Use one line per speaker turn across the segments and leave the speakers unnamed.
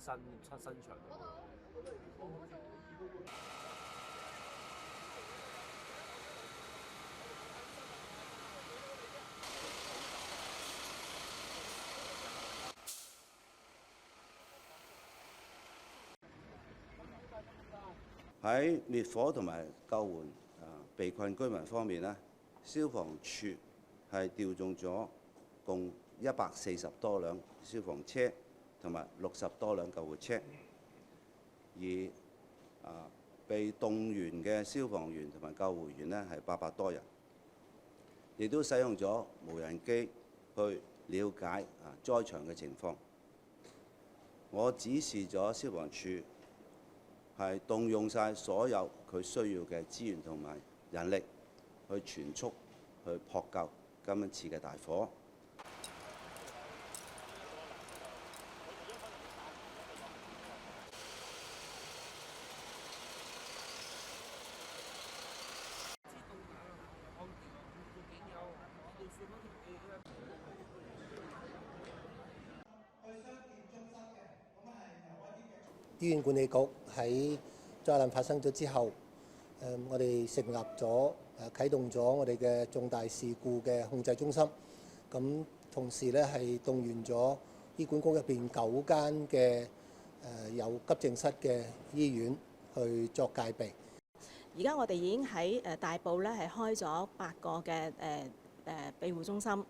新場。
喺滅火同埋救援被困居民方面咧，消防處係調動咗共140多輛消防車同埋60多輛救護車，而被動員嘅消防員同埋救護員呢係800多人，亦都使用咗無人機去了解災場嘅情況。我指示咗消防處係動用晒所有佢需要嘅資源同埋人力，去全速去撲救今一次嘅大火。
醫院管理局喺災難發生咗之後，我哋成立咗啟動咗我哋嘅重大事故嘅控制中心。咁同時咧係動員咗醫管局入邊9間嘅有急症室嘅醫院去作戒備。
而家我哋已經喺大埔咧係開咗8個嘅庇護中心。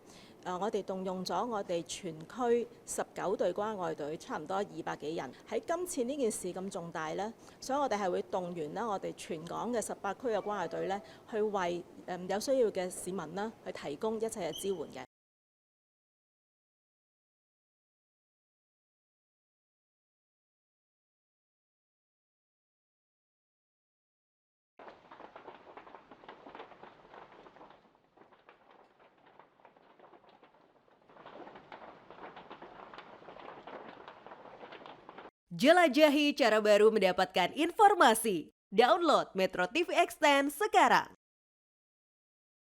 我哋動用咗我哋全區19隊關愛隊，差唔多200幾人。喺今次呢件事咁重大呢，所以我哋係會動員啦，我哋全港嘅18區嘅關愛隊呢，去為有需要嘅市民啦，去提供一切嘅支援嘅。
Jelajahi cara baru mendapatkan informasi. Download Metro TV Extend sekarang.